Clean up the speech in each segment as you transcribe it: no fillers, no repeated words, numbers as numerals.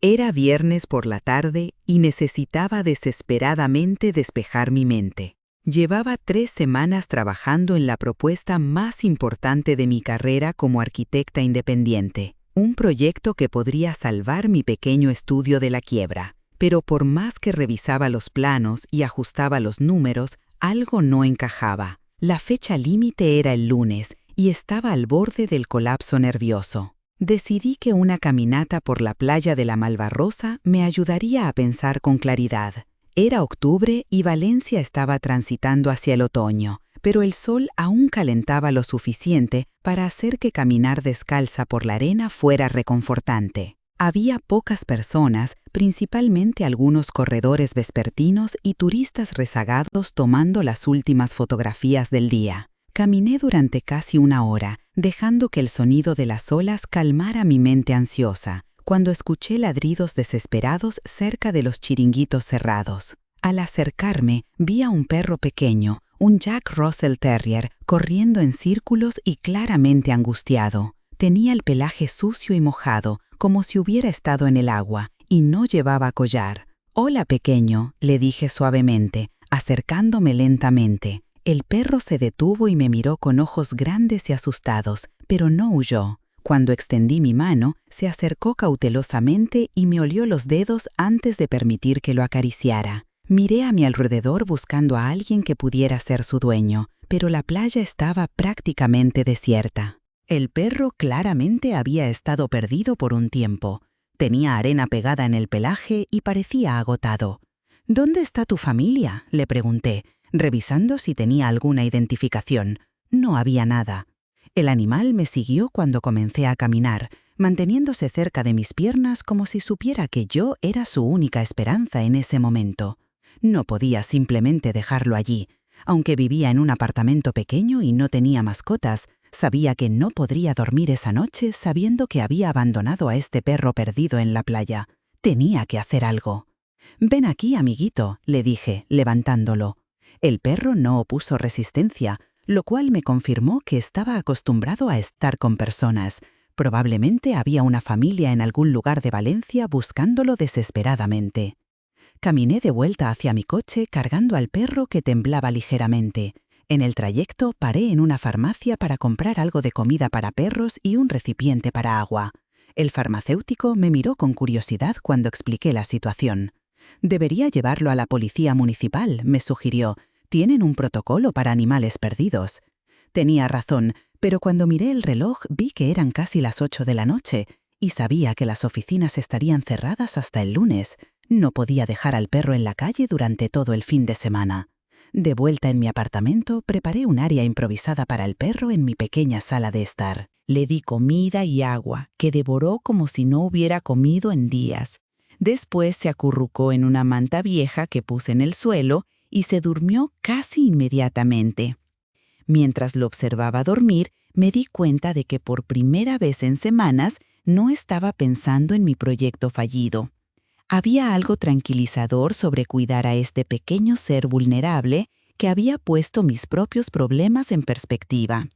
Era viernes por la tarde y necesitaba desesperadamente despejar mi mente. Llevaba 3 semanas trabajando en la propuesta más importante de mi carrera como arquitecta independiente, un proyecto que podría salvar mi pequeño estudio de la quiebra. Pero por más que revisaba los planos y ajustaba los números, algo no encajaba. La fecha límite era el lunes y estaba al borde del colapso nervioso. Decidí que una caminata por la playa de la Malvarrosa me ayudaría a pensar con claridad. Era octubre y Valencia estaba transitando hacia el otoño, pero el sol aún calentaba lo suficiente para hacer que caminar descalza por la arena fuera reconfortante. Había pocas personas, principalmente algunos corredores vespertinos y turistas rezagados tomando las últimas fotografías del día. Caminé durante casi 1 hora, dejando que el sonido de las olas calmara mi mente ansiosa, cuando escuché ladridos desesperados cerca de los chiringuitos cerrados. Al acercarme, vi a un perro pequeño, un Jack Russell Terrier, corriendo en círculos y claramente angustiado. Tenía el pelaje sucio y mojado, como si hubiera estado en el agua, y no llevaba collar. «Hola, pequeño», le dije suavemente, acercándome lentamente. El perro se detuvo y me miró con ojos grandes y asustados, pero no huyó. Cuando extendí mi mano, se acercó cautelosamente y me olió los dedos antes de permitir que lo acariciara. Miré a mi alrededor buscando a alguien que pudiera ser su dueño, pero la playa estaba prácticamente desierta. El perro claramente había estado perdido por un tiempo. Tenía arena pegada en el pelaje y parecía agotado. «¿Dónde está tu familia?», le pregunté, revisando si tenía alguna identificación. No había nada. El animal me siguió cuando comencé a caminar, manteniéndose cerca de mis piernas como si supiera que yo era su única esperanza en ese momento. No podía simplemente dejarlo allí. Aunque vivía en un apartamento pequeño y no tenía mascotas, sabía que no podría dormir esa noche sabiendo que había abandonado a este perro perdido en la playa. Tenía que hacer algo. «Ven aquí, amiguito», le dije, levantándolo. El perro no opuso resistencia, lo cual me confirmó que estaba acostumbrado a estar con personas. Probablemente había una familia en algún lugar de Valencia buscándolo desesperadamente. Caminé de vuelta hacia mi coche cargando al perro que temblaba ligeramente. En el trayecto paré en una farmacia para comprar algo de comida para perros y un recipiente para agua. El farmacéutico me miró con curiosidad cuando expliqué la situación. «Debería llevarlo a la policía municipal», me sugirió. «Tienen un protocolo para animales perdidos». Tenía razón, pero cuando miré el reloj vi que eran casi las 8 de la noche y sabía que las oficinas estarían cerradas hasta el lunes. No podía dejar al perro en la calle durante todo el fin de semana. De vuelta en mi apartamento, preparé un área improvisada para el perro en mi pequeña sala de estar. Le di comida y agua, que devoró como si no hubiera comido en días. Después se acurrucó en una manta vieja que puse en el suelo y se durmió casi inmediatamente. Mientras lo observaba dormir, me di cuenta de que por primera vez en semanas no estaba pensando en mi proyecto fallido. Había algo tranquilizador sobre cuidar a este pequeño ser vulnerable que había puesto mis propios problemas en perspectiva.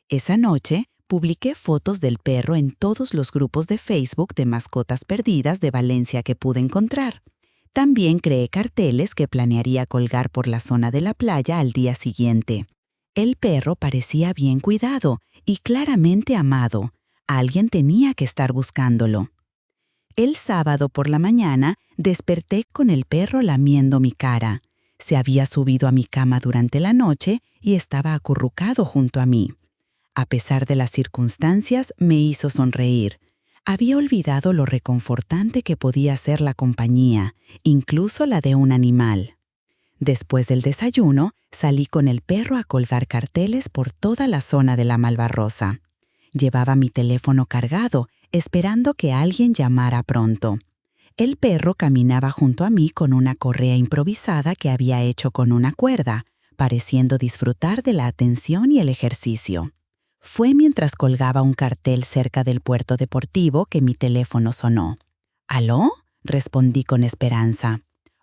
Esa noche, publiqué fotos del perro en todos los grupos de Facebook de mascotas perdidas de Valencia que pude encontrar. También creé carteles que planearía colgar por la zona de la playa al día siguiente. El perro parecía bien cuidado y claramente amado. Alguien tenía que estar buscándolo. El sábado por la mañana desperté con el perro lamiendo mi cara. Se había subido a mi cama durante la noche y estaba acurrucado junto a mí. A pesar de las circunstancias, me hizo sonreír. Había olvidado lo reconfortante que podía ser la compañía, incluso la de un animal. Después del desayuno, salí con el perro a colgar carteles por toda la zona de la Malvarrosa. Llevaba mi teléfono cargado, esperando que alguien llamara pronto. El perro caminaba junto a mí con una correa improvisada que había hecho con una cuerda, pareciendo disfrutar de la atención y el ejercicio. Fue mientras colgaba un cartel cerca del puerto deportivo que mi teléfono sonó. «¿Aló?», respondí con esperanza.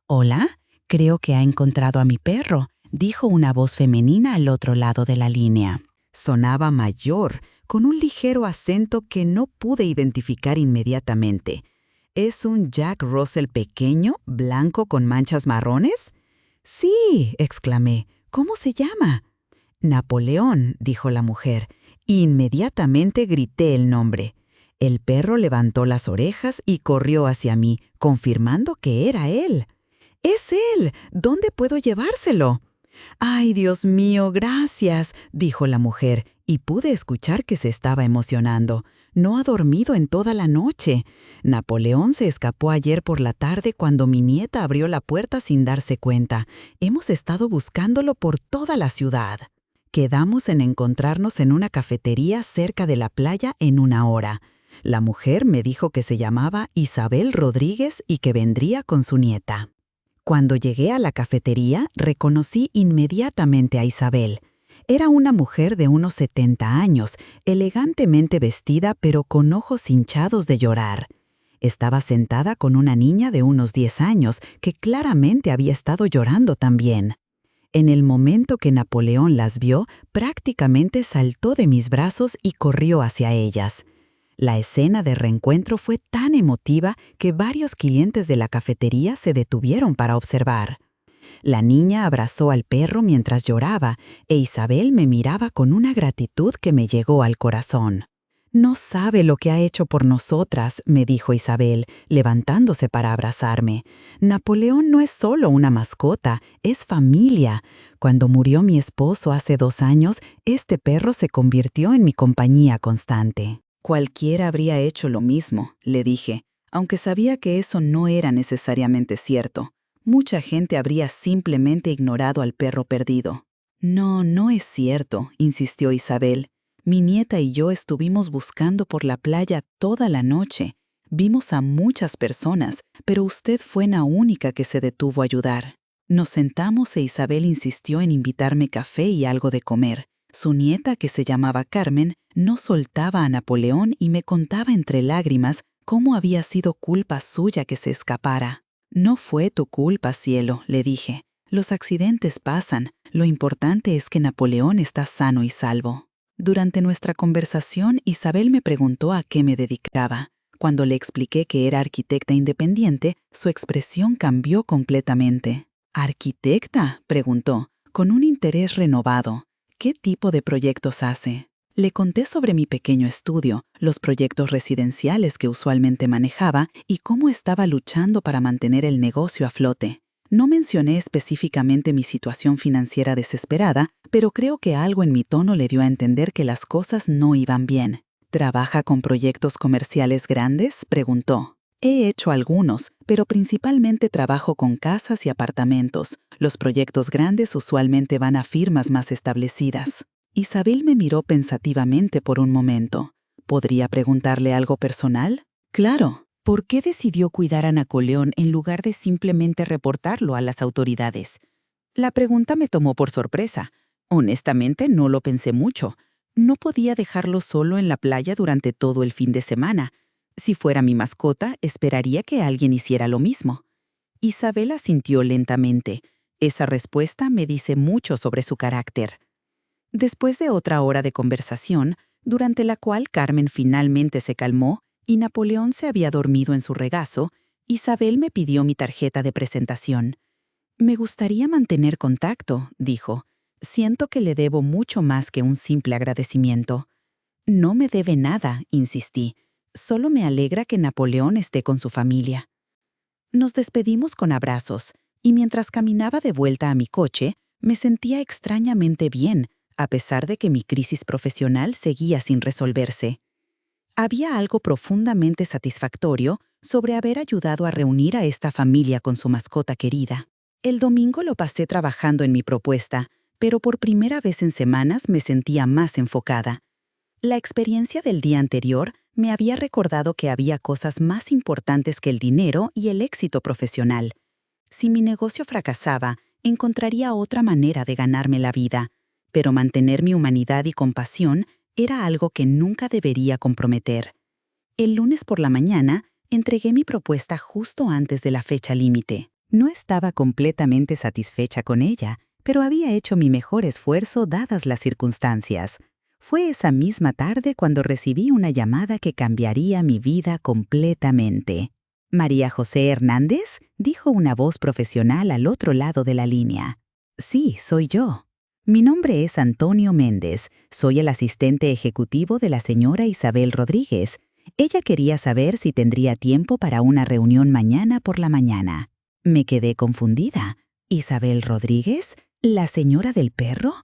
«Hola, creo que ha encontrado a mi perro», dijo una voz femenina al otro lado de la línea. Sonaba mayor, con un ligero acento que no pude identificar inmediatamente. ¿Es un Jack Russell pequeño, blanco con manchas marrones? Sí, exclamé. ¿Cómo se llama? Napoleón, dijo la mujer. Inmediatamente grité el nombre. El perro levantó las orejas y corrió hacia mí, confirmando que era él. ¡Es él! ¿Dónde puedo llevárselo? ¡Ay, Dios mío, gracias!, dijo la mujer, y pude escuchar que se estaba emocionando. No ha dormido en toda la noche. Napoleón se escapó ayer por la tarde cuando mi nieta abrió la puerta sin darse cuenta. Hemos estado buscándolo por toda la ciudad. Quedamos en encontrarnos en una cafetería cerca de la playa en 1 hora. La mujer me dijo que se llamaba Isabel Rodríguez y que vendría con su nieta. Cuando llegué a la cafetería, reconocí inmediatamente a Isabel. Era una mujer de unos 70 años, elegantemente vestida pero con ojos hinchados de llorar. Estaba sentada con una niña de unos 10 años que claramente había estado llorando también. En el momento que Napoleón las vio, prácticamente saltó de mis brazos y corrió hacia ellas. La escena de reencuentro fue tan emotiva que varios clientes de la cafetería se detuvieron para observar. La niña abrazó al perro mientras lloraba e Isabel me miraba con una gratitud que me llegó al corazón. «No sabe lo que ha hecho por nosotras», me dijo Isabel, levantándose para abrazarme. «Napoleón no es solo una mascota, es familia. Cuando murió mi esposo hace 2 años, este perro se convirtió en mi compañía constante». «Cualquiera habría hecho lo mismo», le dije, aunque sabía que eso no era necesariamente cierto. Mucha gente habría simplemente ignorado al perro perdido. «No, no es cierto», insistió Isabel. «Mi nieta y yo estuvimos buscando por la playa toda la noche. Vimos a muchas personas, pero usted fue la única que se detuvo a ayudar». Nos sentamos e Isabel insistió en invitarme café y algo de comer. Su nieta, que se llamaba Carmen, no soltaba a Napoleón y me contaba entre lágrimas cómo había sido culpa suya que se escapara. «No fue tu culpa, cielo», le dije. «Los accidentes pasan. Lo importante es que Napoleón está sano y salvo». Durante nuestra conversación, Isabel me preguntó a qué me dedicaba. Cuando le expliqué que era arquitecta independiente, su expresión cambió completamente. «¿Arquitecta?», preguntó, con un interés renovado. «¿Qué tipo de proyectos hace?». Le conté sobre mi pequeño estudio, los proyectos residenciales que usualmente manejaba y cómo estaba luchando para mantener el negocio a flote. No mencioné específicamente mi situación financiera desesperada, pero creo que algo en mi tono le dio a entender que las cosas no iban bien. «¿Trabaja con proyectos comerciales grandes?», preguntó. «He hecho algunos, pero principalmente trabajo con casas y apartamentos. Los proyectos grandes usualmente van a firmas más establecidas». Isabel me miró pensativamente por un momento. ¿Podría preguntarle algo personal? «Claro». «¿Por qué decidió cuidar a Napoleón en lugar de simplemente reportarlo a las autoridades?». La pregunta me tomó por sorpresa. Honestamente, no lo pensé mucho. No podía dejarlo solo en la playa durante todo el fin de semana. Si fuera mi mascota, esperaría que alguien hiciera lo mismo. Isabel asintió lentamente. Esa respuesta me dice mucho sobre su carácter. Después de otra hora de conversación, durante la cual Carmen finalmente se calmó y Napoleón se había dormido en su regazo, Isabel me pidió mi tarjeta de presentación. «Me gustaría mantener contacto», dijo. «Siento que le debo mucho más que un simple agradecimiento». «No me debe nada», insistí. «Solo me alegra que Napoleón esté con su familia». Nos despedimos con abrazos, y mientras caminaba de vuelta a mi coche, me sentía extrañamente bien, a pesar de que mi crisis profesional seguía sin resolverse. Había algo profundamente satisfactorio sobre haber ayudado a reunir a esta familia con su mascota querida. El domingo lo pasé trabajando en mi propuesta, pero por primera vez en semanas me sentía más enfocada. La experiencia del día anterior me había recordado que había cosas más importantes que el dinero y el éxito profesional. Si mi negocio fracasaba, encontraría otra manera de ganarme la vida, pero mantener mi humanidad y compasión era algo que nunca debería comprometer. El lunes por la mañana, entregué mi propuesta justo antes de la fecha límite. No estaba completamente satisfecha con ella, pero había hecho mi mejor esfuerzo dadas las circunstancias. Fue esa misma tarde cuando recibí una llamada que cambiaría mi vida completamente. ¿María José Hernández? Dijo una voz profesional al otro lado de la línea. Sí, soy yo. Mi nombre es Antonio Méndez. Soy el asistente ejecutivo de la señora Isabel Rodríguez. Ella quería saber si tendría tiempo para una reunión mañana por la mañana. Me quedé confundida. ¿Isabel Rodríguez? ¿La señora del perro?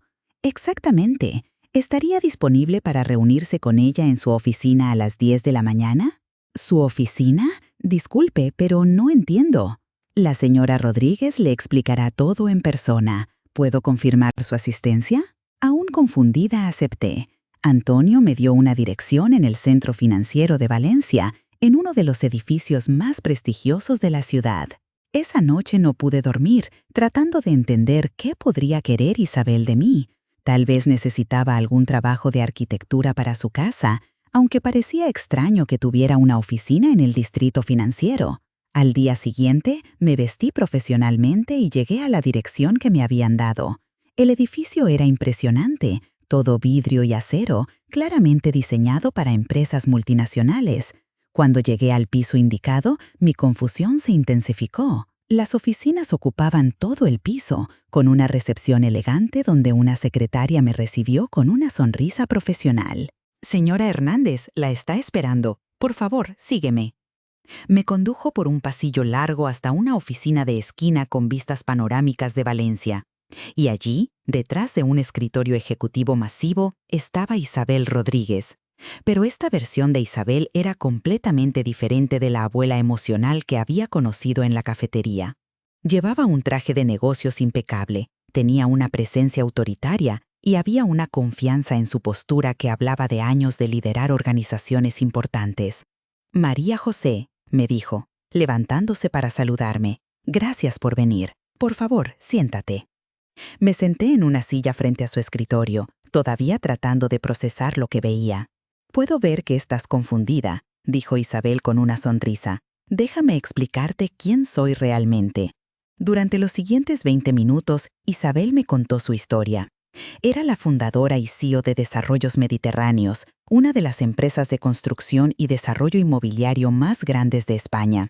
Exactamente. ¿Estaría disponible para reunirse con ella en su oficina a las 10 de la mañana? ¿Su oficina? Disculpe, pero no entiendo. La señora Rodríguez le explicará todo en persona. ¿Puedo confirmar su asistencia? Aún confundida, acepté. Antonio me dio una dirección en el Centro Financiero de Valencia, en uno de los edificios más prestigiosos de la ciudad. Esa noche no pude dormir, tratando de entender qué podría querer Isabel de mí. Tal vez necesitaba algún trabajo de arquitectura para su casa, aunque parecía extraño que tuviera una oficina en el distrito financiero. Al día siguiente, me vestí profesionalmente y llegué a la dirección que me habían dado. El edificio era impresionante, todo vidrio y acero, claramente diseñado para empresas multinacionales. Cuando llegué al piso indicado, mi confusión se intensificó. Las oficinas ocupaban todo el piso, con una recepción elegante donde una secretaria me recibió con una sonrisa profesional. Señora Hernández, la está esperando. Por favor, sígueme. Me condujo por un pasillo largo hasta una oficina de esquina con vistas panorámicas de Valencia. Y allí, detrás de un escritorio ejecutivo masivo, estaba Isabel Rodríguez. Pero esta versión de Isabel era completamente diferente de la abuela emocional que había conocido en la cafetería. Llevaba un traje de negocios impecable, tenía una presencia autoritaria y había una confianza en su postura que hablaba de años de liderar organizaciones importantes. María José, me dijo, levantándose para saludarme. Gracias por venir. Por favor, siéntate. Me senté en una silla frente a su escritorio, todavía tratando de procesar lo que veía. Puedo ver que estás confundida, dijo Isabel con una sonrisa. Déjame explicarte quién soy realmente. Durante los siguientes 20 minutos, Isabel me contó su historia. Era la fundadora y CEO de Desarrollos Mediterráneos, una de las empresas de construcción y desarrollo inmobiliario más grandes de España.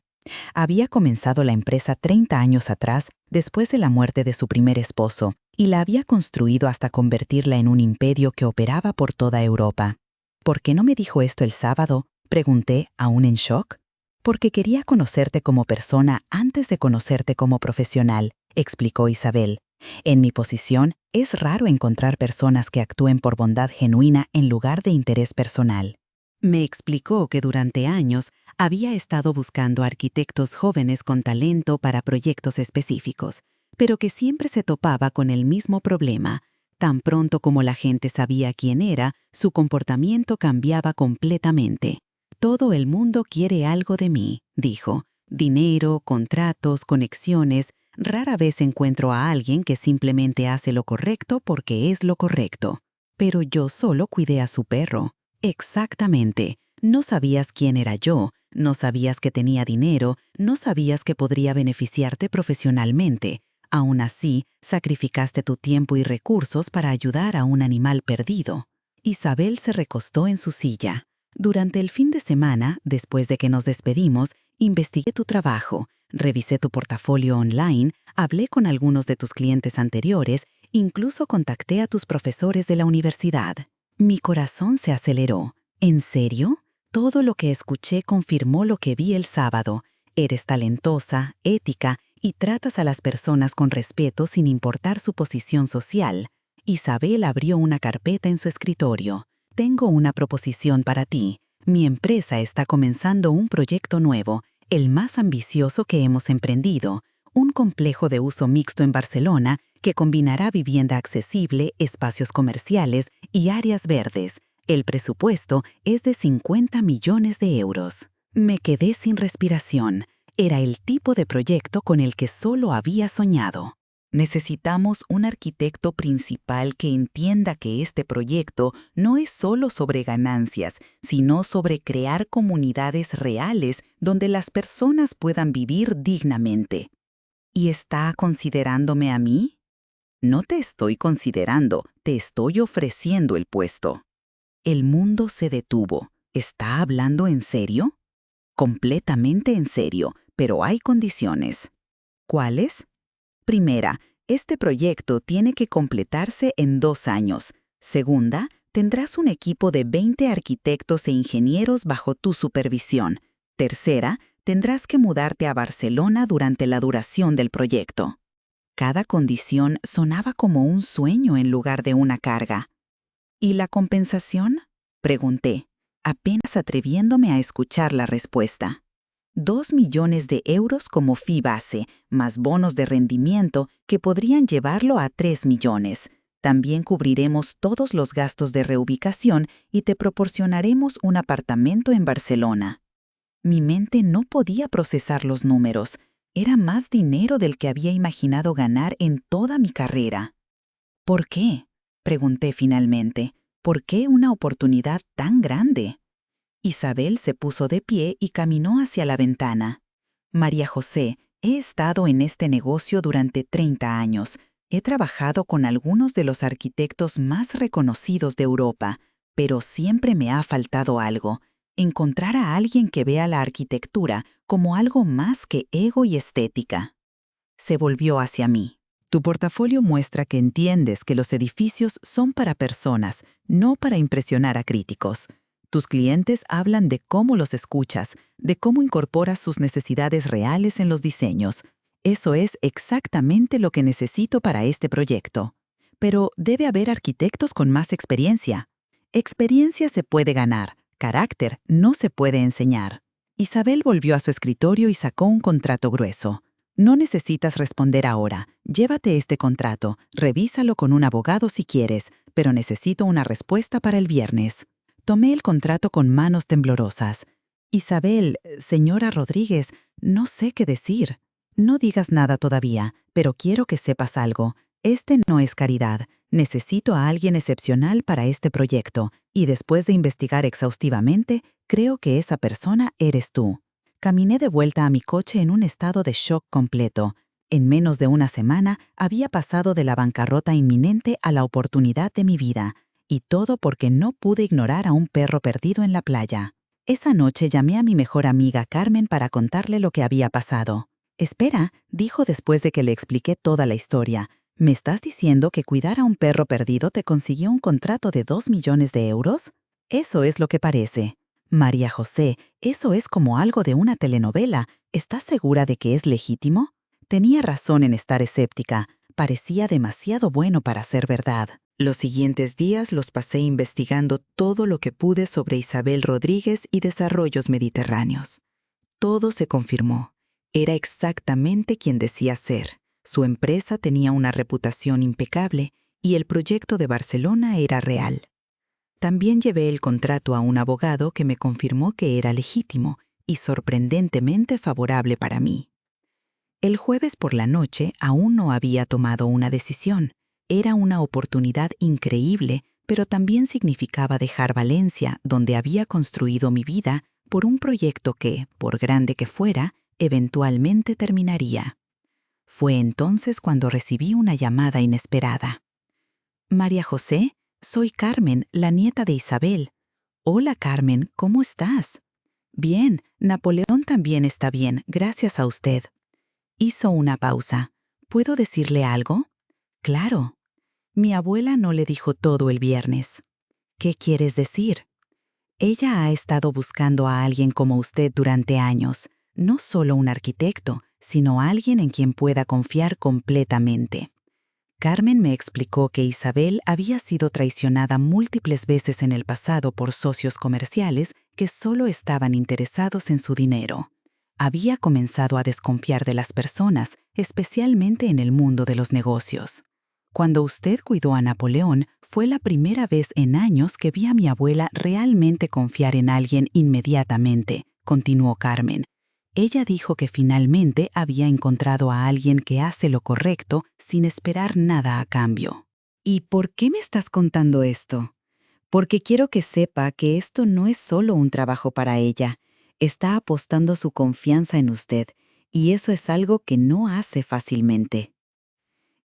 Había comenzado la empresa 30 años atrás, después de la muerte de su primer esposo, y la había construido hasta convertirla en un imperio que operaba por toda Europa. ¿Por qué no me dijo esto el sábado?, pregunté, aún en shock. Porque quería conocerte como persona antes de conocerte como profesional, explicó Isabel. En mi posición, es raro encontrar personas que actúen por bondad genuina en lugar de interés personal. Me explicó que durante años había estado buscando arquitectos jóvenes con talento para proyectos específicos, pero que siempre se topaba con el mismo problema. Tan pronto como la gente sabía quién era, su comportamiento cambiaba completamente. Todo el mundo quiere algo de mí, dijo. Dinero, contratos, conexiones. Rara vez encuentro a alguien que simplemente hace lo correcto porque es lo correcto. Pero yo solo cuidé a su perro. Exactamente. No sabías quién era yo, no sabías que tenía dinero, no sabías que podría beneficiarte profesionalmente. Aún así, sacrificaste tu tiempo y recursos para ayudar a un animal perdido. Isabel se recostó en su silla. Durante el fin de semana, después de que nos despedimos, investigué tu trabajo, revisé tu portafolio online, hablé con algunos de tus clientes anteriores, incluso contacté a tus profesores de la universidad. Mi corazón se aceleró. ¿En serio? Todo lo que escuché confirmó lo que vi el sábado. Eres talentosa, ética y tratas a las personas con respeto sin importar su posición social. Isabel abrió una carpeta en su escritorio. Tengo una proposición para ti. Mi empresa está comenzando un proyecto nuevo, el más ambicioso que hemos emprendido, un complejo de uso mixto en Barcelona que combinará vivienda accesible, espacios comerciales y áreas verdes. El presupuesto es de 50 millones de euros. Me quedé sin respiración. Era el tipo de proyecto con el que solo había soñado. Necesitamos un arquitecto principal que entienda que este proyecto no es solo sobre ganancias, sino sobre crear comunidades reales donde las personas puedan vivir dignamente. ¿Y está considerándome a mí? No te estoy considerando, te estoy ofreciendo el puesto. El mundo se detuvo. ¿Está hablando en serio? Completamente en serio, pero hay condiciones. ¿Cuáles? Primera, este proyecto tiene que completarse en 2 años. Segunda, tendrás un equipo de 20 arquitectos e ingenieros bajo tu supervisión. Tercera, tendrás que mudarte a Barcelona durante la duración del proyecto. Cada condición sonaba como un sueño en lugar de una carga. ¿Y la compensación? Pregunté, apenas atreviéndome a escuchar la respuesta. 2 millones de euros como fee base, más bonos de rendimiento que podrían llevarlo a 3 millones. También cubriremos todos los gastos de reubicación y te proporcionaremos un apartamento en Barcelona. Mi mente no podía procesar los números. Era más dinero del que había imaginado ganar en toda mi carrera. ¿Por qué? Pregunté finalmente. ¿Por qué una oportunidad tan grande? Isabel se puso de pie y caminó hacia la ventana. María José, he estado en este negocio durante 30 años. He trabajado con algunos de los arquitectos más reconocidos de Europa, pero siempre me ha faltado algo. Encontrar a alguien que vea la arquitectura como algo más que ego y estética. Se volvió hacia mí. Tu portafolio muestra que entiendes que los edificios son para personas, no para impresionar a críticos. Tus clientes hablan de cómo los escuchas, de cómo incorporas sus necesidades reales en los diseños. Eso es exactamente lo que necesito para este proyecto. Pero debe haber arquitectos con más experiencia. Experiencia se puede ganar, carácter no se puede enseñar. Isabel volvió a su escritorio y sacó un contrato grueso. No necesitas responder ahora. Llévate este contrato, revísalo con un abogado si quieres, pero necesito una respuesta para el viernes. Tomé el contrato con manos temblorosas. Isabel, señora Rodríguez, no sé qué decir. No digas nada todavía, pero quiero que sepas algo. Este no es caridad. Necesito a alguien excepcional para este proyecto, y después de investigar exhaustivamente, creo que esa persona eres tú. Caminé de vuelta a mi coche en un estado de shock completo. En menos de una semana había pasado de la bancarrota inminente a la oportunidad de mi vida, y todo porque no pude ignorar a un perro perdido en la playa. Esa noche llamé a mi mejor amiga Carmen para contarle lo que había pasado. Espera, dijo después de que le expliqué toda la historia. ¿Me estás diciendo que cuidar a un perro perdido te consiguió un contrato de 2 millones de euros? Eso es lo que parece. María José, eso es como algo de una telenovela. ¿Estás segura de que es legítimo? Tenía razón en estar escéptica. Parecía demasiado bueno para ser verdad. Los siguientes días los pasé investigando todo lo que pude sobre Isabel Rodríguez y desarrollos mediterráneos. Todo se confirmó. Era exactamente quien decía ser. Su empresa tenía una reputación impecable y el proyecto de Barcelona era real. También llevé el contrato a un abogado que me confirmó que era legítimo y sorprendentemente favorable para mí. El jueves por la noche aún no había tomado una decisión. Era una oportunidad increíble, pero también significaba dejar Valencia, donde había construido mi vida, por un proyecto que, por grande que fuera, eventualmente terminaría. Fue entonces cuando recibí una llamada inesperada. María José, soy Carmen, la nieta de Isabel. Hola Carmen, ¿cómo estás? Bien, Napoleón también está bien, gracias a usted. Hizo una pausa. ¿Puedo decirle algo? Claro. Mi abuela no le dijo todo el viernes. ¿Qué quieres decir? Ella ha estado buscando a alguien como usted durante años, no solo un arquitecto, sino alguien en quien pueda confiar completamente. Carmen me explicó que Isabel había sido traicionada múltiples veces en el pasado por socios comerciales que solo estaban interesados en su dinero. Había comenzado a desconfiar de las personas, especialmente en el mundo de los negocios. Cuando usted cuidó a Napoleón, fue la primera vez en años que vi a mi abuela realmente confiar en alguien inmediatamente, continuó Carmen. Ella dijo que finalmente había encontrado a alguien que hace lo correcto sin esperar nada a cambio. ¿Y por qué me estás contando esto? Porque quiero que sepa que esto no es solo un trabajo para ella. Está apostando su confianza en usted, y eso es algo que no hace fácilmente.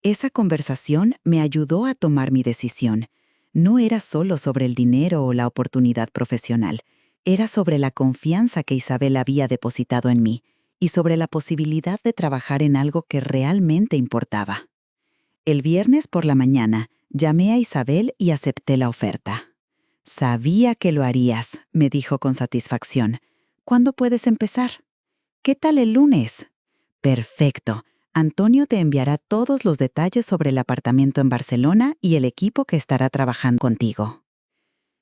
Esa conversación me ayudó a tomar mi decisión. No era solo sobre el dinero o la oportunidad profesional. Era sobre la confianza que Isabel había depositado en mí y sobre la posibilidad de trabajar en algo que realmente importaba. El viernes por la mañana llamé a Isabel y acepté la oferta. «Sabía que lo harías», me dijo con satisfacción. «¿Cuándo puedes empezar?» «¿Qué tal el lunes?» «Perfecto. Antonio te enviará todos los detalles sobre el apartamento en Barcelona y el equipo que estará trabajando contigo».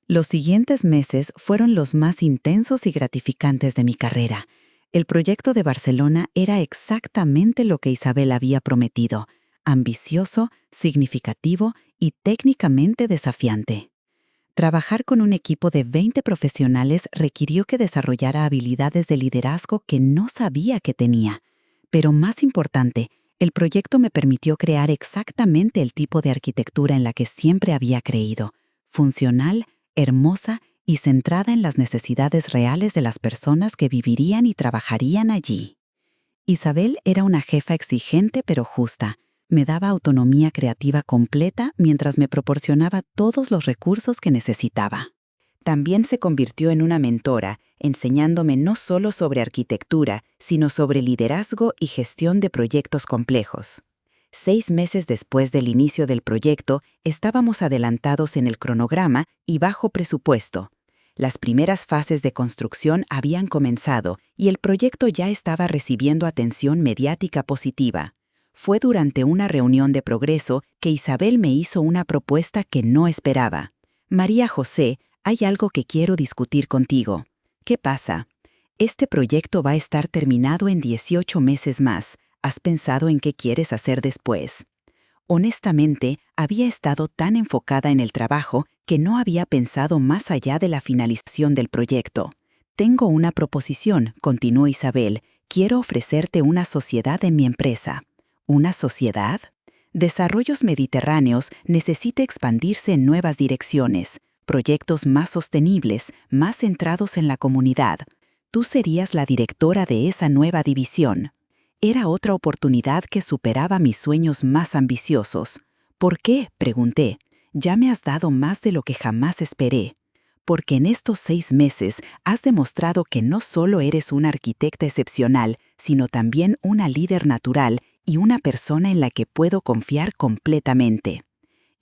Los siguientes meses fueron los más intensos y gratificantes de mi carrera. El proyecto de Barcelona era exactamente lo que Isabel había prometido: ambicioso, significativo y técnicamente desafiante. Trabajar con un equipo de 20 profesionales requirió que desarrollara habilidades de liderazgo que no sabía que tenía. Pero más importante, el proyecto me permitió crear exactamente el tipo de arquitectura en la que siempre había creído: funcional, hermosa y centrada en las necesidades reales de las personas que vivirían y trabajarían allí. Isabel era una jefa exigente pero justa. Me daba autonomía creativa completa mientras me proporcionaba todos los recursos que necesitaba. También se convirtió en una mentora, enseñándome no solo sobre arquitectura, sino sobre liderazgo y gestión de proyectos complejos. 6 meses después del inicio del proyecto, estábamos adelantados en el cronograma y bajo presupuesto. Las primeras fases de construcción habían comenzado y el proyecto ya estaba recibiendo atención mediática positiva. Fue durante una reunión de progreso que Isabel me hizo una propuesta que no esperaba. «María José, hay algo que quiero discutir contigo». «¿Qué pasa?» «Este proyecto va a estar terminado en 18 meses más. ¿Has pensado en qué quieres hacer después?» Honestamente, había estado tan enfocada en el trabajo que no había pensado más allá de la finalización del proyecto. «Tengo una proposición», continuó Isabel. «Quiero ofrecerte una sociedad en mi empresa». «¿Una sociedad?» Desarrollos Mediterráneos necesita expandirse en nuevas direcciones, proyectos más sostenibles, más centrados en la comunidad. Tú serías la directora de esa nueva división. Era otra oportunidad que superaba mis sueños más ambiciosos. «¿Por qué?», pregunté. «Ya me has dado más de lo que jamás esperé». «Porque en estos 6 meses has demostrado que no solo eres una arquitecta excepcional, sino también una líder natural y una persona en la que puedo confiar completamente».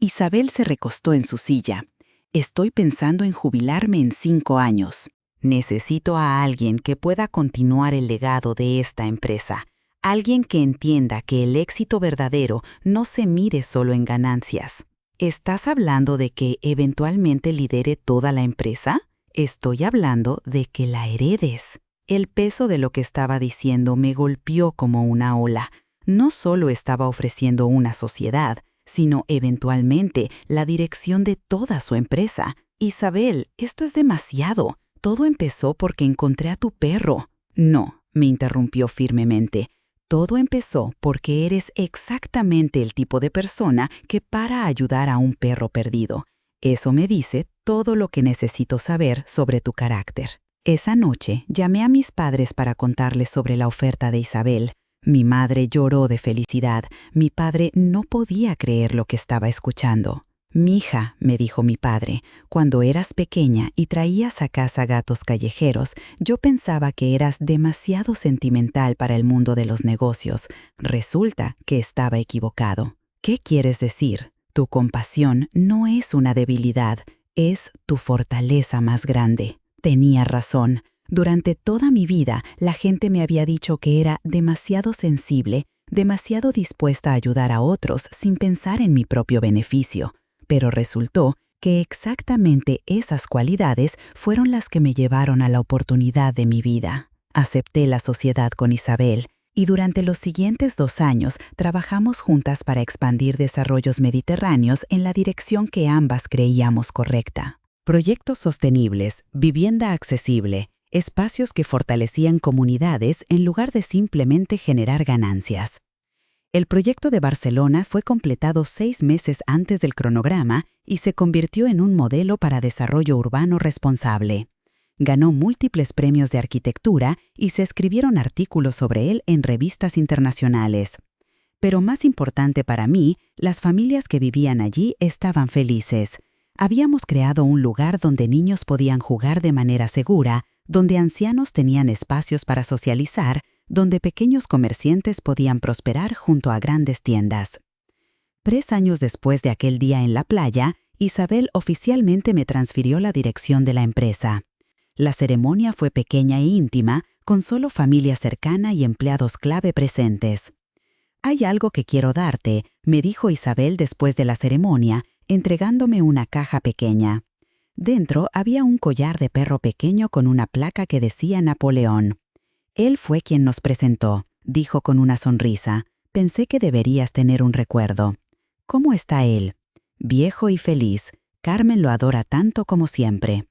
Isabel se recostó en su silla. «Estoy pensando en jubilarme en 5 años. Necesito a alguien que pueda continuar el legado de esta empresa. Alguien que entienda que el éxito verdadero no se mide solo en ganancias». ¿Estás hablando de que eventualmente lidere toda la empresa? Estoy hablando de que la heredes. El peso de lo que estaba diciendo me golpeó como una ola. No solo estaba ofreciendo una sociedad, sino eventualmente la dirección de toda su empresa. «Isabel, esto es demasiado. Todo empezó porque encontré a tu perro». «No», me interrumpió firmemente. «Todo empezó porque eres exactamente el tipo de persona que para ayudar a un perro perdido. Eso me dice todo lo que necesito saber sobre tu carácter». Esa noche llamé a mis padres para contarles sobre la oferta de Isabel. Mi madre lloró de felicidad. Mi padre no podía creer lo que estaba escuchando. «Mija», me dijo mi padre, «cuando eras pequeña y traías a casa gatos callejeros, yo pensaba que eras demasiado sentimental para el mundo de los negocios. Resulta que estaba equivocado». «¿Qué quieres decir?» «Tu compasión no es una debilidad, es tu fortaleza más grande». Tenía razón. Durante toda mi vida, la gente me había dicho que era demasiado sensible, demasiado dispuesta a ayudar a otros sin pensar en mi propio beneficio. Pero resultó que exactamente esas cualidades fueron las que me llevaron a la oportunidad de mi vida. Acepté la sociedad con Isabel y durante los siguientes 2 años trabajamos juntas para expandir desarrollos mediterráneos en la dirección que ambas creíamos correcta. Proyectos sostenibles, vivienda accesible, espacios que fortalecían comunidades en lugar de simplemente generar ganancias. El proyecto de Barcelona fue completado 6 meses antes del cronograma y se convirtió en un modelo para desarrollo urbano responsable. Ganó múltiples premios de arquitectura y se escribieron artículos sobre él en revistas internacionales. Pero más importante para mí, las familias que vivían allí estaban felices. Habíamos creado un lugar donde niños podían jugar de manera segura, donde ancianos tenían espacios para socializar, donde pequeños comerciantes podían prosperar junto a grandes tiendas. 3 años después de aquel día en la playa, Isabel oficialmente me transfirió la dirección de la empresa. La ceremonia fue pequeña e íntima, con solo familia cercana y empleados clave presentes. «Hay algo que quiero darte», me dijo Isabel después de la ceremonia, entregándome una caja pequeña. Dentro había un collar de perro pequeño con una placa que decía Napoleón. «Él fue quien nos presentó», dijo con una sonrisa. «Pensé que deberías tener un recuerdo». «¿Cómo está él?» «Viejo y feliz. Carmen lo adora tanto como siempre».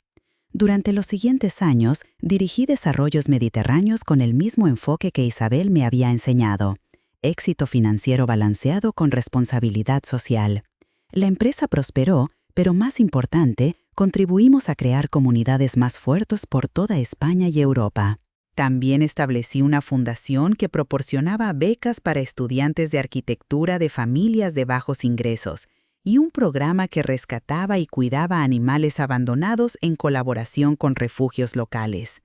Durante los siguientes años, dirigí desarrollos mediterráneos con el mismo enfoque que Isabel me había enseñado. Éxito financiero balanceado con responsabilidad social. La empresa prosperó, pero más importante, contribuimos a crear comunidades más fuertes por toda España y Europa. También establecí una fundación que proporcionaba becas para estudiantes de arquitectura de familias de bajos ingresos y un programa que rescataba y cuidaba animales abandonados en colaboración con refugios locales.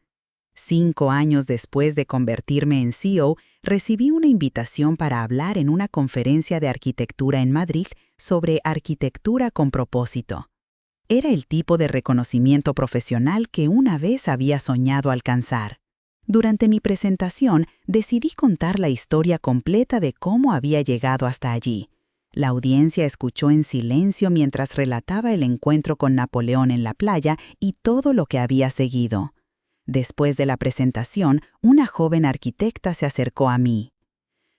5 años después de convertirme en CEO, recibí una invitación para hablar en una conferencia de arquitectura en Madrid sobre arquitectura con propósito. Era el tipo de reconocimiento profesional que una vez había soñado alcanzar. Durante mi presentación, decidí contar la historia completa de cómo había llegado hasta allí. La audiencia escuchó en silencio mientras relataba el encuentro con Napoleón en la playa y todo lo que había seguido. Después de la presentación, una joven arquitecta se acercó a mí.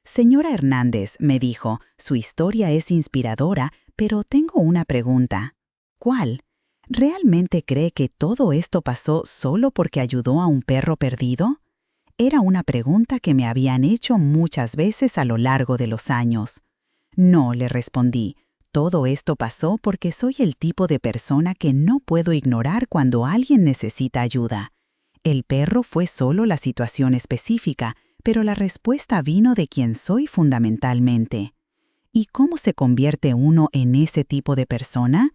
«Señora Hernández», me dijo, «su historia es inspiradora, pero tengo una pregunta». «¿Cuál? ¿Realmente cree que todo esto pasó solo porque ayudó a un perro perdido?» Era una pregunta que me habían hecho muchas veces a lo largo de los años. «No», le respondí, «todo esto pasó porque soy el tipo de persona que no puedo ignorar cuando alguien necesita ayuda. El perro fue solo la situación específica, pero la respuesta vino de quien soy fundamentalmente». ¿Y cómo se convierte uno en ese tipo de persona?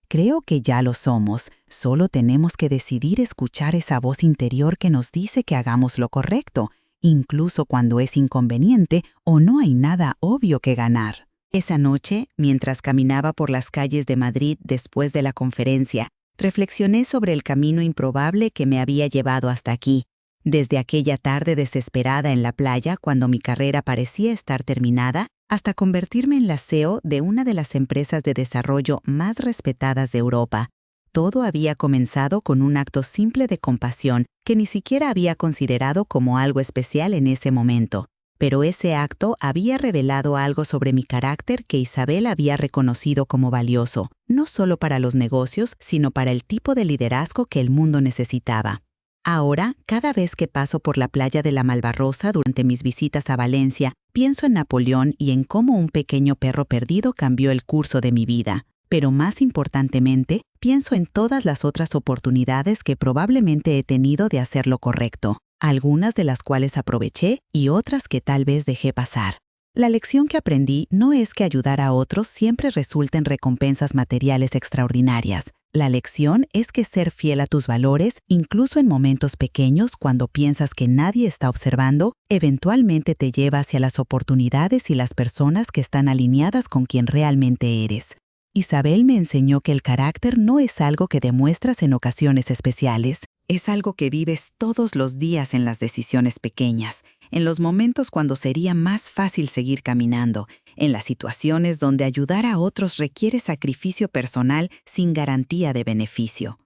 Creo que ya lo somos, solo tenemos que decidir escuchar esa voz interior que nos dice que hagamos lo correcto, incluso cuando es inconveniente o no hay nada obvio que ganar. Esa noche, mientras caminaba por las calles de Madrid después de la conferencia, reflexioné sobre el camino improbable que me había llevado hasta aquí. Desde aquella tarde desesperada en la playa cuando mi carrera parecía estar terminada, hasta convertirme en la CEO de una de las empresas de desarrollo más respetadas de Europa. Todo había comenzado con un acto simple de compasión que ni siquiera había considerado como algo especial en ese momento. Pero ese acto había revelado algo sobre mi carácter que Isabel había reconocido como valioso, no solo para los negocios, sino para el tipo de liderazgo que el mundo necesitaba. Ahora, cada vez que paso por la playa de la Malvarrosa durante mis visitas a Valencia, pienso en Napoleón y en cómo un pequeño perro perdido cambió el curso de mi vida. Pero más importantemente, pienso en todas las otras oportunidades que probablemente he tenido de hacer lo correcto, algunas de las cuales aproveché y otras que tal vez dejé pasar. La lección que aprendí no es que ayudar a otros siempre resulte en recompensas materiales extraordinarias. La lección es que ser fiel a tus valores, incluso en momentos pequeños cuando piensas que nadie está observando, eventualmente te lleva hacia las oportunidades y las personas que están alineadas con quien realmente eres. Isabel me enseñó que el carácter no es algo que demuestras en ocasiones especiales, es algo que vives todos los días en las decisiones pequeñas, en los momentos cuando sería más fácil seguir caminando, en las situaciones donde ayudar a otros requiere sacrificio personal sin garantía de beneficio.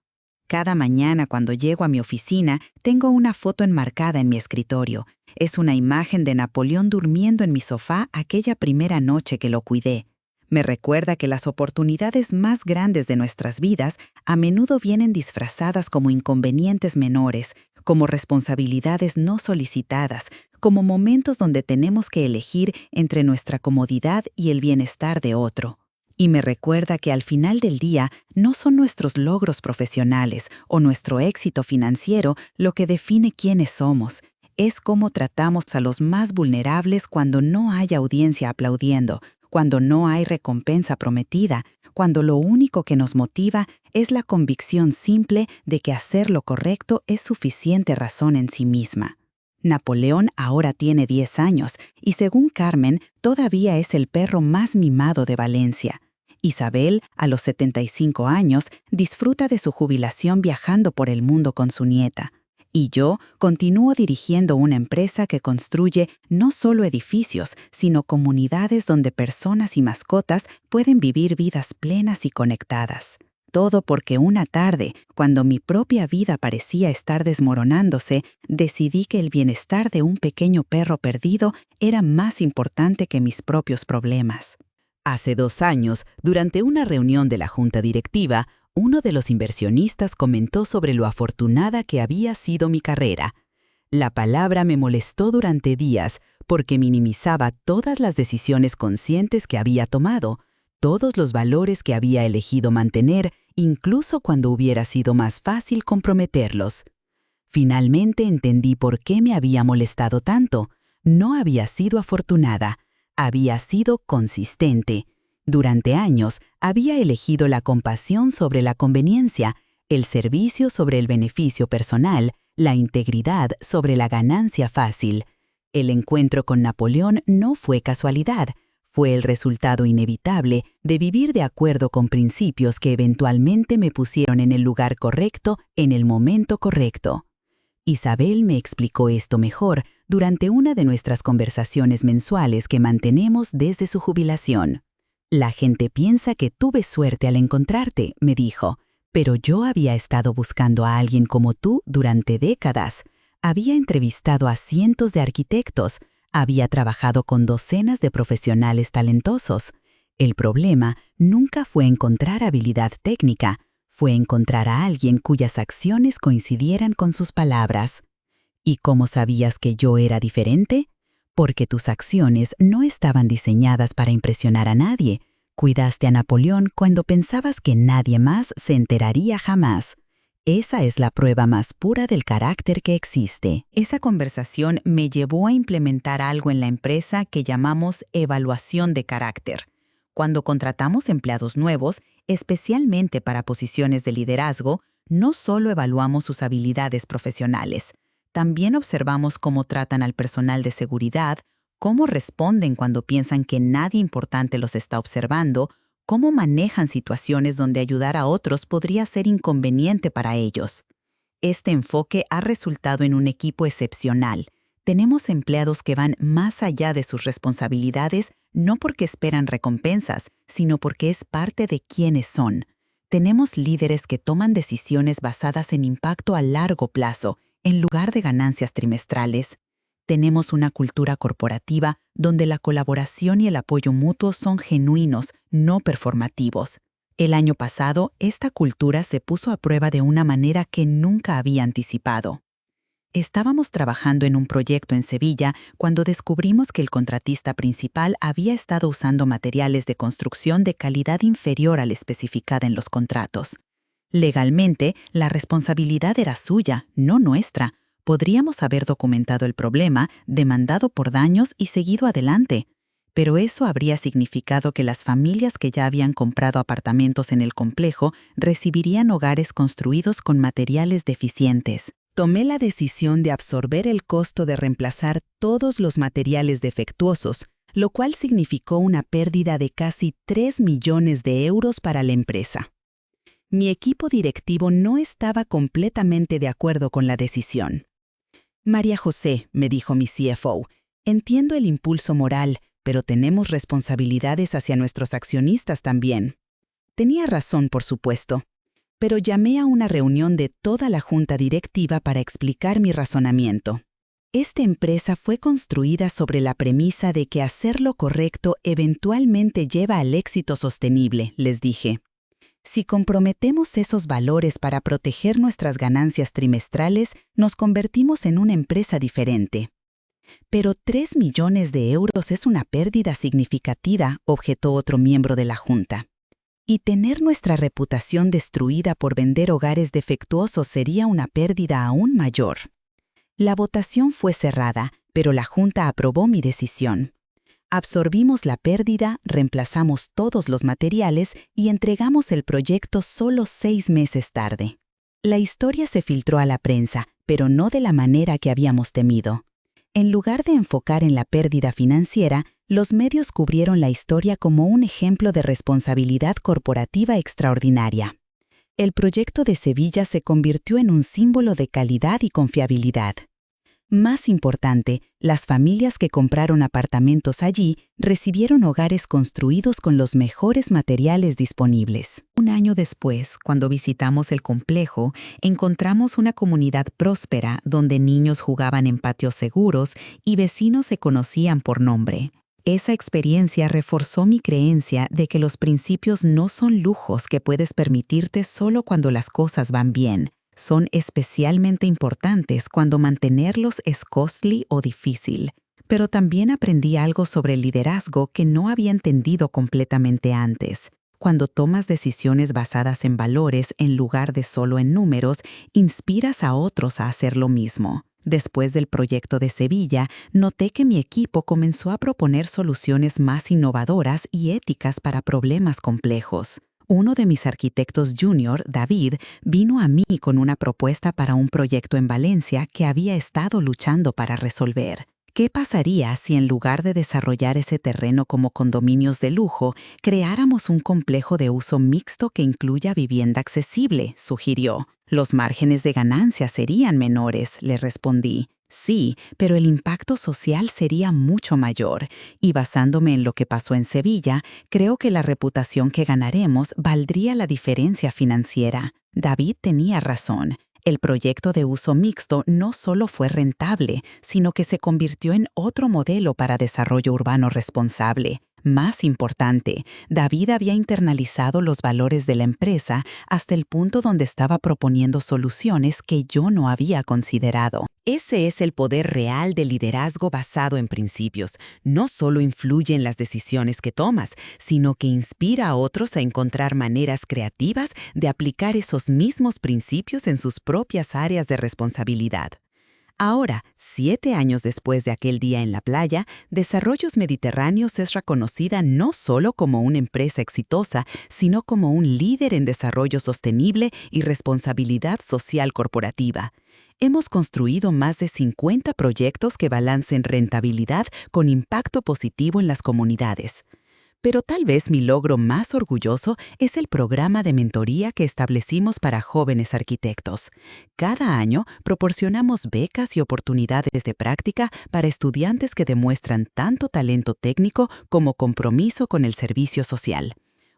Cada mañana cuando llego a mi oficina, tengo una foto enmarcada en mi escritorio. Es una imagen de Napoleón durmiendo en mi sofá aquella primera noche que lo cuidé. Me recuerda que las oportunidades más grandes de nuestras vidas a menudo vienen disfrazadas como inconvenientes menores, como responsabilidades no solicitadas, como momentos donde tenemos que elegir entre nuestra comodidad y el bienestar de otro. Y me recuerda que al final del día no son nuestros logros profesionales o nuestro éxito financiero lo que define quiénes somos. Es cómo tratamos a los más vulnerables cuando no hay audiencia aplaudiendo, cuando no hay recompensa prometida, cuando lo único que nos motiva es la convicción simple de que hacer lo correcto es suficiente razón en sí misma. Napoleón ahora tiene 10 años y según Carmen, todavía es el perro más mimado de Valencia. Isabel, a los 75 años, disfruta de su jubilación viajando por el mundo con su nieta. Y yo continúo dirigiendo una empresa que construye no solo edificios, sino comunidades donde personas y mascotas pueden vivir vidas plenas y conectadas. Todo porque una tarde, cuando mi propia vida parecía estar desmoronándose, decidí que el bienestar de un pequeño perro perdido era más importante que mis propios problemas. Hace 2 años, durante una reunión de la junta directiva, uno de los inversionistas comentó sobre lo afortunada que había sido mi carrera. La palabra me molestó durante días porque minimizaba todas las decisiones conscientes que había tomado, todos los valores que había elegido mantener, incluso cuando hubiera sido más fácil comprometerlos. Finalmente entendí por qué me había molestado tanto. No había sido afortunada, había sido consistente. Durante años había elegido la compasión sobre la conveniencia, el servicio sobre el beneficio personal, la integridad sobre la ganancia fácil. El encuentro con Napoleón no fue casualidad, fue el resultado inevitable de vivir de acuerdo con principios que eventualmente me pusieron en el lugar correcto, en el momento correcto. Isabel me explicó esto mejor durante una de nuestras conversaciones mensuales que mantenemos desde su jubilación. La gente piensa que tuve suerte al encontrarte, me dijo, pero yo había estado buscando a alguien como tú durante décadas. Había entrevistado a cientos de arquitectos, había trabajado con docenas de profesionales talentosos. El problema nunca fue encontrar habilidad técnica, fue encontrar a alguien cuyas acciones coincidieran con sus palabras. ¿Y cómo sabías que yo era diferente? Porque tus acciones no estaban diseñadas para impresionar a nadie. Cuidaste a Napoleón cuando pensabas que nadie más se enteraría jamás. Esa es la prueba más pura del carácter que existe. Esa conversación me llevó a implementar algo en la empresa que llamamos evaluación de carácter. Cuando contratamos empleados nuevos, especialmente para posiciones de liderazgo, no solo evaluamos sus habilidades profesionales, también observamos cómo tratan al personal de seguridad, cómo responden cuando piensan que nadie importante los está observando, cómo manejan situaciones donde ayudar a otros podría ser inconveniente para ellos. Este enfoque ha resultado en un equipo excepcional. Tenemos empleados que van más allá de sus responsabilidades, no porque esperan recompensas, sino porque es parte de quiénes son. Tenemos líderes que toman decisiones basadas en impacto a largo plazo, en lugar de ganancias trimestrales. Tenemos una cultura corporativa donde la colaboración y el apoyo mutuo son genuinos, no performativos. El año pasado, esta cultura se puso a prueba de una manera que nunca había anticipado. Estábamos trabajando en un proyecto en Sevilla cuando descubrimos que el contratista principal había estado usando materiales de construcción de calidad inferior a la especificada en los contratos. Legalmente, la responsabilidad era suya, no nuestra. Podríamos haber documentado el problema, demandado por daños y seguido adelante. Pero eso habría significado que las familias que ya habían comprado apartamentos en el complejo recibirían hogares construidos con materiales deficientes. Tomé la decisión de absorber el costo de reemplazar todos los materiales defectuosos, lo cual significó una pérdida de casi 3 millones de euros para la empresa. Mi equipo directivo no estaba completamente de acuerdo con la decisión. María José, me dijo mi CFO, entiendo el impulso moral, pero tenemos responsabilidades hacia nuestros accionistas también. Tenía razón, por supuesto, pero llamé a una reunión de toda la junta directiva para explicar mi razonamiento. Esta empresa fue construida sobre la premisa de que hacer lo correcto eventualmente lleva al éxito sostenible, les dije. Si comprometemos esos valores para proteger nuestras ganancias trimestrales, nos convertimos en una empresa diferente. Pero 3 millones de euros es una pérdida significativa, objetó otro miembro de la junta. Y tener nuestra reputación destruida por vender hogares defectuosos sería una pérdida aún mayor. La votación fue cerrada, pero la junta aprobó mi decisión. Absorbimos la pérdida, reemplazamos todos los materiales y entregamos el proyecto solo 6 meses tarde. La historia se filtró a la prensa, pero no de la manera que habíamos temido. En lugar de enfocar en la pérdida financiera, los medios cubrieron la historia como un ejemplo de responsabilidad corporativa extraordinaria. El proyecto de Sevilla se convirtió en un símbolo de calidad y confiabilidad. Más importante, las familias que compraron apartamentos allí recibieron hogares construidos con los mejores materiales disponibles. Un año después, cuando visitamos el complejo, encontramos una comunidad próspera donde niños jugaban en patios seguros y vecinos se conocían por nombre. Esa experiencia reforzó mi creencia de que los principios no son lujos que puedes permitirte solo cuando las cosas van bien. Son especialmente importantes cuando mantenerlos es costly o difícil. Pero también aprendí algo sobre el liderazgo que no había entendido completamente antes. Cuando tomas decisiones basadas en valores en lugar de solo en números, inspiras a otros a hacer lo mismo. Después del proyecto de Sevilla, noté que mi equipo comenzó a proponer soluciones más innovadoras y éticas para problemas complejos. Uno de mis arquitectos junior, David, vino a mí con una propuesta para un proyecto en Valencia que había estado luchando para resolver. ¿Qué pasaría si en lugar de desarrollar ese terreno como condominios de lujo, creáramos un complejo de uso mixto que incluya vivienda accesible?, sugirió. Los márgenes de ganancia serían menores, le respondí. Sí, pero el impacto social sería mucho mayor, y basándome en lo que pasó en Sevilla, creo que la reputación que ganaremos valdría la diferencia financiera. David tenía razón. El proyecto de uso mixto no solo fue rentable, sino que se convirtió en otro modelo para desarrollo urbano responsable. Más importante, David había internalizado los valores de la empresa hasta el punto donde estaba proponiendo soluciones que yo no había considerado. Ese es el poder real del liderazgo basado en principios. No solo influye en las decisiones que tomas, sino que inspira a otros a encontrar maneras creativas de aplicar esos mismos principios en sus propias áreas de responsabilidad. Ahora, 7 años después de aquel día en la playa, Desarrollos Mediterráneos es reconocida no solo como una empresa exitosa, sino como un líder en desarrollo sostenible y responsabilidad social corporativa. Hemos construido más de 50 proyectos que balancen rentabilidad con impacto positivo en las comunidades. Pero tal vez mi logro más orgulloso es el programa de mentoría que establecimos para jóvenes arquitectos. Cada año proporcionamos becas y oportunidades de práctica para estudiantes que demuestran tanto talento técnico como compromiso con el servicio social.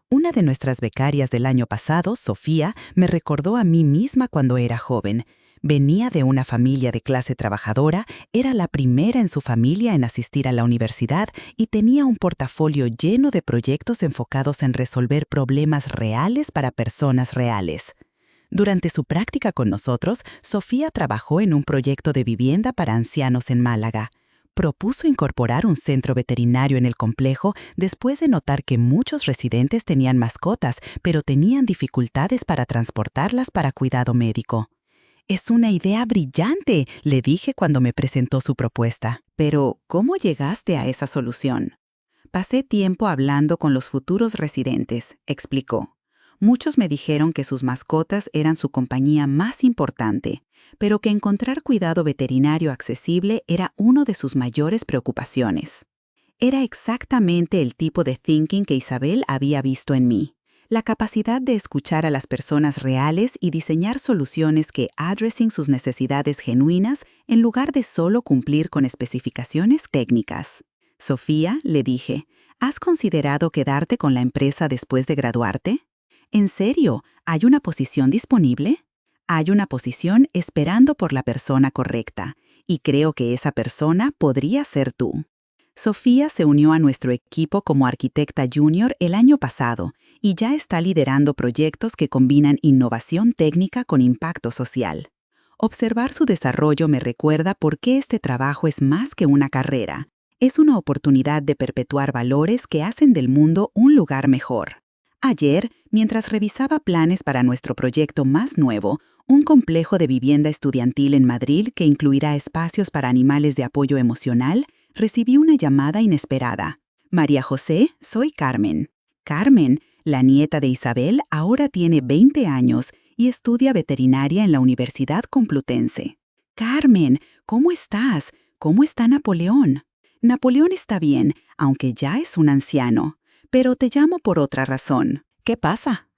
Una de nuestras becarias del año pasado, Sofía, me recordó a mí misma cuando era joven. Venía de una familia de clase trabajadora, era la primera en su familia en asistir a la universidad y tenía un portafolio lleno de proyectos enfocados en resolver problemas reales para personas reales. Durante su práctica con nosotros, Sofía trabajó en un proyecto de vivienda para ancianos en Málaga. Propuso incorporar un centro veterinario en el complejo después de notar que muchos residentes tenían mascotas, pero tenían dificultades para transportarlas para cuidado médico. «Es una idea brillante», le dije cuando me presentó su propuesta. «Pero, ¿cómo llegaste a esa solución?» «Pasé tiempo hablando con los futuros residentes», explicó. «Muchos me dijeron que sus mascotas eran su compañía más importante, pero que encontrar cuidado veterinario accesible era una de sus mayores preocupaciones». Era exactamente el tipo de thinking que Isabel había visto en mí. La capacidad de escuchar a las personas reales y diseñar soluciones que addressing sus necesidades genuinas en lugar de solo cumplir con especificaciones técnicas. «Sofía», le dije, «¿has considerado quedarte con la empresa después de graduarte? ¿En serio? ¿Hay una posición disponible?» «Hay una posición esperando por la persona correcta, y creo que esa persona podría ser tú». Sofía se unió a nuestro equipo como arquitecta junior el año pasado y ya está liderando proyectos que combinan innovación técnica con impacto social. Observar su desarrollo me recuerda por qué este trabajo es más que una carrera. Es una oportunidad de perpetuar valores que hacen del mundo un lugar mejor. Ayer, mientras revisaba planes para nuestro proyecto más nuevo, un complejo de vivienda estudiantil en Madrid que incluirá espacios para animales de apoyo emocional, recibí una llamada inesperada. María José, soy Carmen. Carmen, la nieta de Isabel, ahora tiene 20 años y estudia veterinaria en la Universidad Complutense. Carmen, ¿cómo estás? ¿Cómo está Napoleón? Napoleón está bien, aunque ya es un anciano. Pero te llamo por otra razón. ¿Qué pasa?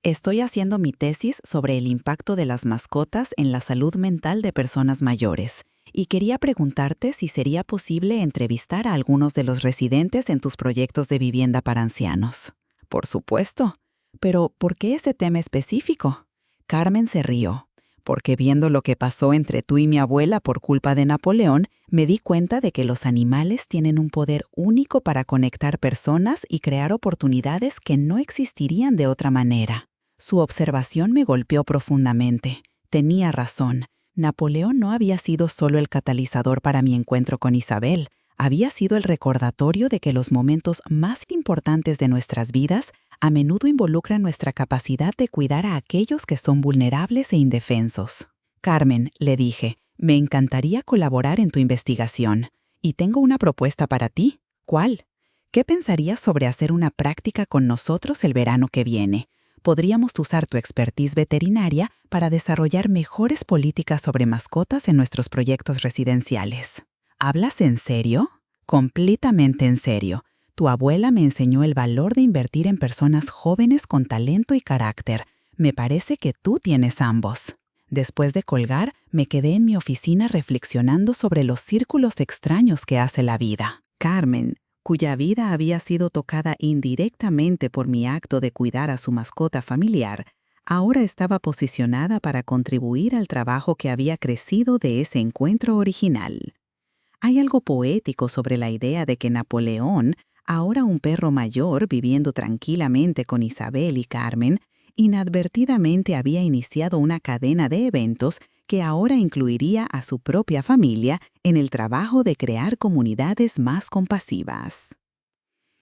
Estoy haciendo mi tesis sobre el impacto de las mascotas en la salud mental de personas mayores. Y quería preguntarte si sería posible entrevistar a algunos de los residentes en tus proyectos de vivienda para ancianos. Por supuesto. Pero, ¿por qué ese tema específico? Carmen se rió, porque viendo lo que pasó entre tú y mi abuela por culpa de Napoleón, me di cuenta de que los animales tienen un poder único para conectar personas y crear oportunidades que no existirían de otra manera. Su observación me golpeó profundamente. Tenía razón. Napoleón no había sido solo el catalizador para mi encuentro con Isabel, había sido el recordatorio de que los momentos más importantes de nuestras vidas a menudo involucran nuestra capacidad de cuidar a aquellos que son vulnerables e indefensos. Carmen, le dije, me encantaría colaborar en tu investigación. Y tengo una propuesta para ti. ¿Cuál? ¿Qué pensarías sobre hacer una práctica con nosotros el verano que viene? Podríamos usar tu expertise veterinaria para desarrollar mejores políticas sobre mascotas en nuestros proyectos residenciales. ¿Hablas en serio? Completamente en serio. Tu abuela me enseñó el valor de invertir en personas jóvenes con talento y carácter. Me parece que tú tienes ambos. Después de colgar, me quedé en mi oficina reflexionando sobre los círculos extraños que hace la vida. Carmen, cuya vida había sido tocada indirectamente por mi acto de cuidar a su mascota familiar, ahora estaba posicionada para contribuir al trabajo que había crecido de ese encuentro original. Hay algo poético sobre la idea de que Napoleón, ahora un perro mayor viviendo tranquilamente con Isabel y Carmen, inadvertidamente había iniciado una cadena de eventos que ahora incluiría a su propia familia en el trabajo de crear comunidades más compasivas.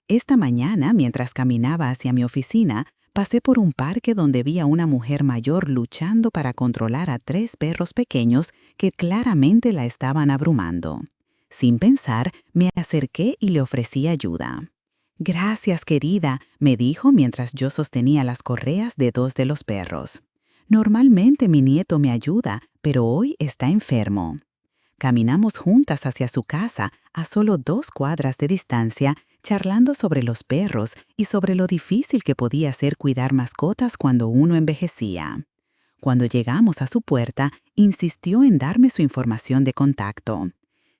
Esta mañana, mientras caminaba hacia mi oficina, pasé por un parque donde vi a una mujer mayor luchando para controlar a 3 perros pequeños que claramente la estaban abrumando. Sin pensar, me acerqué y le ofrecí ayuda. «Gracias, querida», me dijo mientras yo sostenía las correas de 2 de los perros. «Normalmente mi nieto me ayuda, pero hoy está enfermo». Caminamos juntas hacia su casa, a solo 2 cuadras de distancia, charlando sobre los perros y sobre lo difícil que podía ser cuidar mascotas cuando uno envejecía. Cuando llegamos a su puerta, insistió en darme su información de contacto.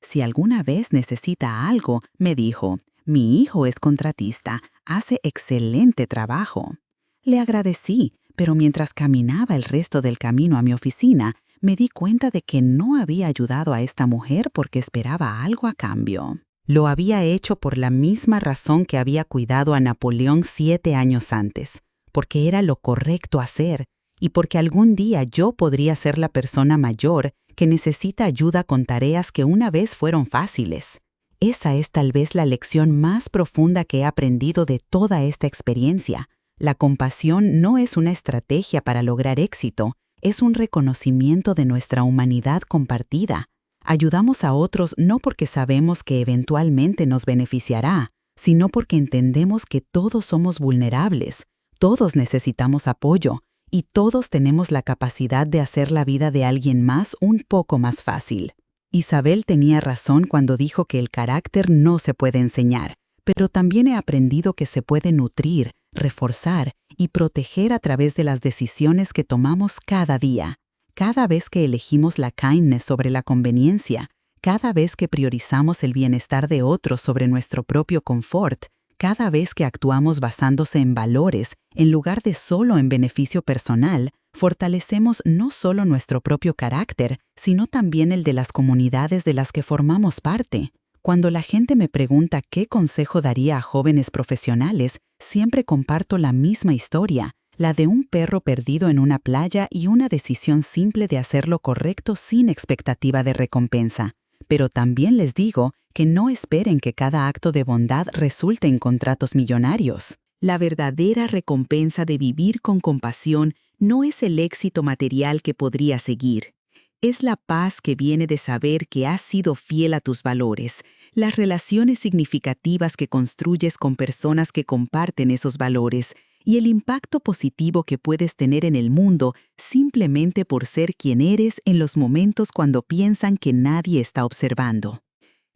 «Si alguna vez necesita algo», me dijo, «mi hijo es contratista, hace excelente trabajo». Le agradecí, pero mientras caminaba el resto del camino a mi oficina, me di cuenta de que no había ayudado a esta mujer porque esperaba algo a cambio. Lo había hecho por la misma razón que había cuidado a Napoleón 7 años antes, porque era lo correcto hacer y porque algún día yo podría ser la persona mayor que necesita ayuda con tareas que una vez fueron fáciles. Esa es tal vez la lección más profunda que he aprendido de toda esta experiencia. La compasión no es una estrategia para lograr éxito, es un reconocimiento de nuestra humanidad compartida. Ayudamos a otros no porque sabemos que eventualmente nos beneficiará, sino porque entendemos que todos somos vulnerables, todos necesitamos apoyo y todos tenemos la capacidad de hacer la vida de alguien más un poco más fácil. Isabel tenía razón cuando dijo que el carácter no se puede enseñar, pero también he aprendido que se puede nutrir, reforzar y proteger a través de las decisiones que tomamos cada día. Cada vez que elegimos la kindness sobre la conveniencia, cada vez que priorizamos el bienestar de otros sobre nuestro propio confort, cada vez que actuamos basándose en valores en lugar de solo en beneficio personal, fortalecemos no solo nuestro propio carácter, sino también el de las comunidades de las que formamos parte. Cuando la gente me pregunta qué consejo daría a jóvenes profesionales, siempre comparto la misma historia, la de un perro perdido en una playa y una decisión simple de hacer lo correcto sin expectativa de recompensa. Pero también les digo que no esperen que cada acto de bondad resulte en contratos millonarios. La verdadera recompensa de vivir con compasión no es el éxito material que podría seguir. Es la paz que viene de saber que has sido fiel a tus valores, las relaciones significativas que construyes con personas que comparten esos valores y el impacto positivo que puedes tener en el mundo simplemente por ser quien eres en los momentos cuando piensan que nadie está observando.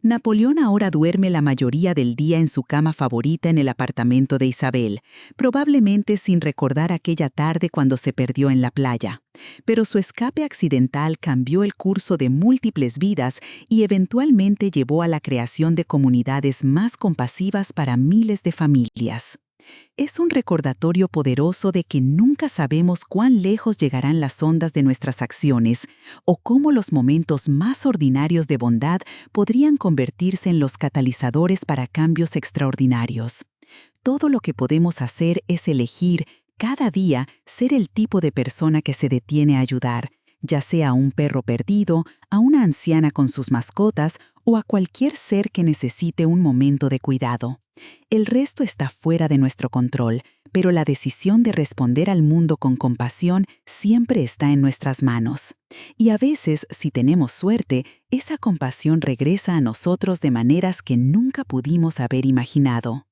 Napoleón ahora duerme la mayoría del día en su cama favorita en el apartamento de Isabel, probablemente sin recordar aquella tarde cuando se perdió en la playa. Pero su escape accidental cambió el curso de múltiples vidas y eventualmente llevó a la creación de comunidades más compasivas para miles de familias. Es un recordatorio poderoso de que nunca sabemos cuán lejos llegarán las ondas de nuestras acciones o cómo los momentos más ordinarios de bondad podrían convertirse en los catalizadores para cambios extraordinarios. Todo lo que podemos hacer es elegir cada día ser el tipo de persona que se detiene a ayudar, ya sea a un perro perdido, a una anciana con sus mascotas o a cualquier ser que necesite un momento de cuidado. El resto está fuera de nuestro control, pero la decisión de responder al mundo con compasión siempre está en nuestras manos. Y a veces, si tenemos suerte, esa compasión regresa a nosotros de maneras que nunca pudimos haber imaginado.